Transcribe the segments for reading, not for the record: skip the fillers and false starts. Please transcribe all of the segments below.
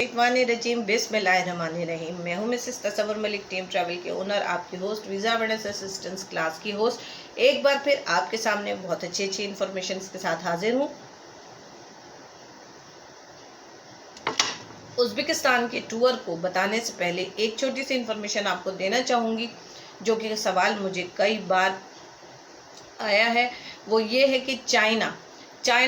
रजीम बिस्मिल्लाहिर्रहमानिर्रहीम। मैं हूं मिसेस तसव्वुर मलिक, टीम ट्रैवल के ओनर, आपकी host, visa awareness assistance class की होस्ट। एक बार फिर आपके सामने बहुत अच्छी इन्फॉर्मेशन के साथ हाजिर हूं। उज़्बेकिस्तान के टूर को बताने से पहले एक छोटी सी इन्फॉर्मेशन आपको देना चाहूँगी, जो कि सवाल मुझे कई बार आया है। वो ये है कि चाइना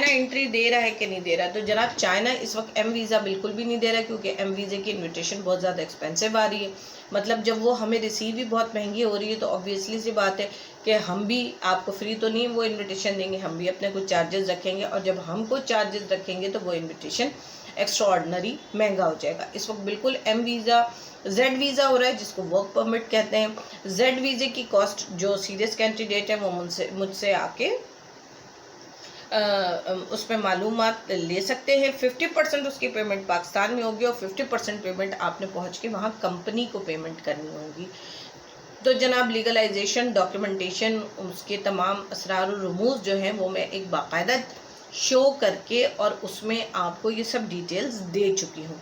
एंट्री दे रहा है कि नहीं दे रहा। तो जनाब, चाइना इस वक्त एम वीज़ा बिल्कुल भी नहीं दे रहा, क्योंकि एम वीज़े की इनविटेशन बहुत ज़्यादा एक्सपेंसिव आ रही है। मतलब जब वो हमें रिसीव ही बहुत महंगी हो रही है, तो ऑब्वियसली सी बात है कि हम भी आपको फ्री तो नहीं वो इनविटेशन देंगे, हम भी अपने कुछ चार्जेस रखेंगे, और जब हम कुछ चार्जेस रखेंगे तो वो इनविटेशन एक्स्ट्रा ऑर्डनरी महंगा हो जाएगा। इस वक्त बिल्कुल एम वीज़ा, जेड वीज़ा हो रहा है, जिसको वर्क परमिट कहते हैं। जेड वीज़े की कॉस्ट जो सीरियस कैंडिडेट है वो मुझसे आके उसमें मालूमात ले सकते हैं। 50% उसकी पेमेंट पाकिस्तान में होगी और 50% पेमेंट आपने पहुंच के वहाँ कंपनी को पेमेंट करनी होगी। तो जनाब, लीगलाइजेशन, डॉक्यूमेंटेशन, उसके तमाम असरार और रमूज़ जो हैं वो मैं एक बाकायदा शो करके और उसमें आपको ये सब डिटेल्स दे चुकी हूँ।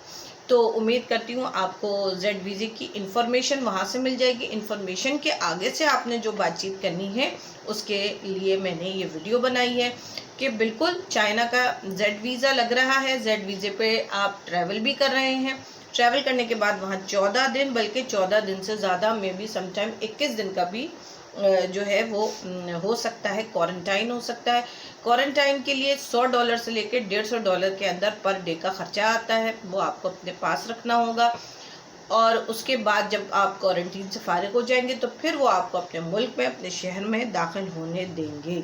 तो उम्मीद करती हूँ आपको जेड वीज़े की इन्फॉर्मेशन वहाँ से मिल जाएगी। इन्फॉर्मेशन के आगे से आपने जो बातचीत करनी है, उसके लिए मैंने ये वीडियो बनाई है कि बिल्कुल चाइना का जेड वीज़ा लग रहा है। जेड वीज़े पे आप ट्रैवल भी कर रहे हैं। ट्रैवल करने के बाद वहाँ 14 दिन, बल्कि 14 दिन से ज़्यादा, मे बी समटाइम 21 दिन का भी जो है वो हो सकता है, क्वारंटाइन हो सकता है। क्वारंटाइन के लिए $100 से लेकर $150 के अंदर पर डे का खर्चा आता है, वो आपको अपने पास रखना होगा। और उसके बाद जब आप क्वारंटीन से फारिग हो जाएंगे तो फिर वो आपको अपने मुल्क में, अपने शहर में दाखिल होने देंगे।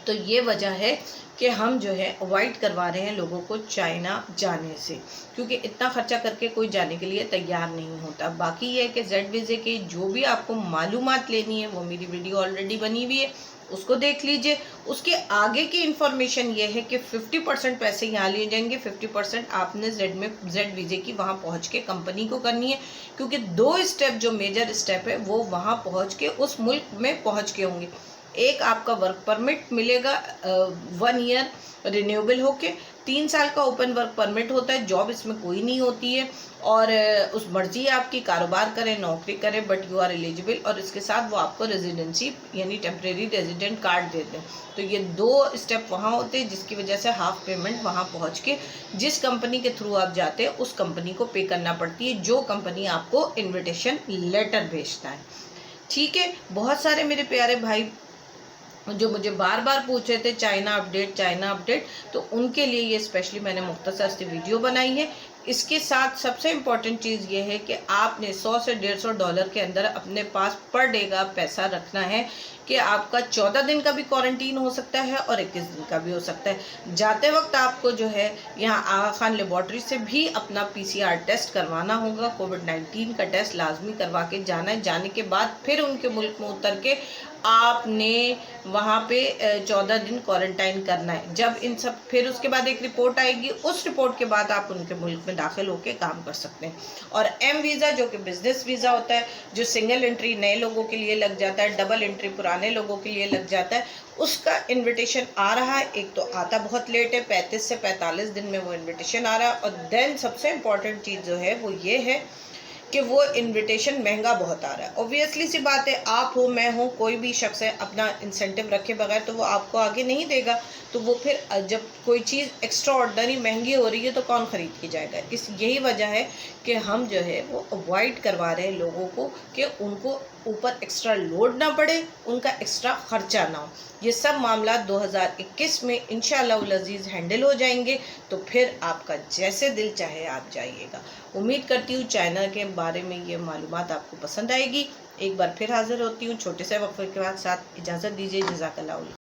तो ये वजह है कि हम जो है अवॉइड करवा रहे हैं लोगों को चाइना जाने से, क्योंकि इतना खर्चा करके कोई जाने के लिए तैयार नहीं होता। बाकी ये है कि जेड वीज़े की जो भी आपको मालूमात लेनी है वो मेरी वीडियो ऑलरेडी बनी हुई है, उसको देख लीजिए। उसके आगे की इन्फॉर्मेशन ये है कि 50% पैसे यहाँ लिए जाएंगे, 50% आपने जेड वीज़े की वहाँ पहुँच के कंपनी को करनी है, क्योंकि 2 स्टेप जो मेजर स्टेप है वो वहाँ पहुँच के उस मुल्क में पहुँच के होंगे। एक, आपका वर्क परमिट मिलेगा 1 ईयर रिन्यूएबल होके। 3 साल का ओपन वर्क परमिट होता है, जॉब इसमें कोई नहीं होती है, और उस मर्जी आपकी, कारोबार करें, नौकरी करें, बट यू आर एलिजिबल। और इसके साथ वो आपको रेजिडेंसी यानी टेम्प्रेरी रेजिडेंट कार्ड देते हैं। तो ये 2 स्टेप वहाँ होते हैं, जिसकी वजह से हाफ पेमेंट वहाँ पहुँच के जिस कंपनी के थ्रू आप जाते हैं उस कंपनी को पे करना पड़ती है, जो कंपनी आपको इन्विटेशन लेटर भेजता है। ठीक है। बहुत सारे मेरे प्यारे भाई जो मुझे बार बार पूछ रहे थे चाइना अपडेट, तो उनके लिए ये स्पेशली मैंने मुख्तसर सी वीडियो बनाई है। इसके साथ सबसे इम्पॉर्टेंट चीज़ ये है कि आपने $100 से $150 के अंदर अपने पास पर डे का पैसा रखना है, कि आपका 14 दिन का भी क्वारंटीन हो सकता है और 21 दिन का भी हो सकता है। जाते वक्त आपको जो है यहाँ आगा खान लेबॉर्ट्री से भी अपना PCR टेस्ट करवाना होगा। कोविड-19 का टेस्ट लाजमी करवा के जाना है। जाने के बाद फिर उनके मुल्क में उतर के आपने वहाँ पे 14 दिन क्वारंटाइन करना है। जब इन सब, फिर उसके बाद एक रिपोर्ट आएगी, उस रिपोर्ट के बाद आप उनके मुल्क में दाखिल होकर काम कर सकते हैं। और एम वीज़ा जो कि बिजनेस वीज़ा होता है, जो सिंगल एंट्री नए लोगों के लिए लग जाता है, डबल एंट्री पुराने लोगों के लिए लग जाता है, उसका इन्विटेशन आ रहा है। एक तो आता बहुत लेट है, 35 से 45 दिन में वो इन्विटेशन आ रहा है। और देन सबसे इम्पॉर्टेंट चीज़ जो है वो ये है कि वो इनविटेशन महंगा बहुत आ रहा है। ऑब्वियसली सी बात है, आप हो, मैं हूँ, कोई भी शख्स है, अपना इंसेंटिव रखे बगैर तो वो आपको आगे नहीं देगा। तो वो फिर जब कोई चीज़ एक्स्ट्रा ऑर्डनरी महंगी हो रही है तो कौन ख़रीद के जाएगा। यही वजह है कि हम जो है वो अवॉइड करवा रहे हैं लोगों को, कि उनको ऊपर एक्स्ट्रा लोड ना पड़े, उनका एक्स्ट्रा ख़र्चा ना हो। ये सब मामला 2021 में इंशाअल्लाह अज़ीज़ हैंडल हो जाएंगे। तो फिर आपका जैसे दिल चाहे आप जाइएगा। उम्मीद करती हूँ चाइना के बारे में ये मालूमात आपको पसंद आएगी। एक बार फिर हाज़िर होती हूँ छोटे से वक्फे के बाद। इजाज़त दीजिए। जज़ाकल्लाह।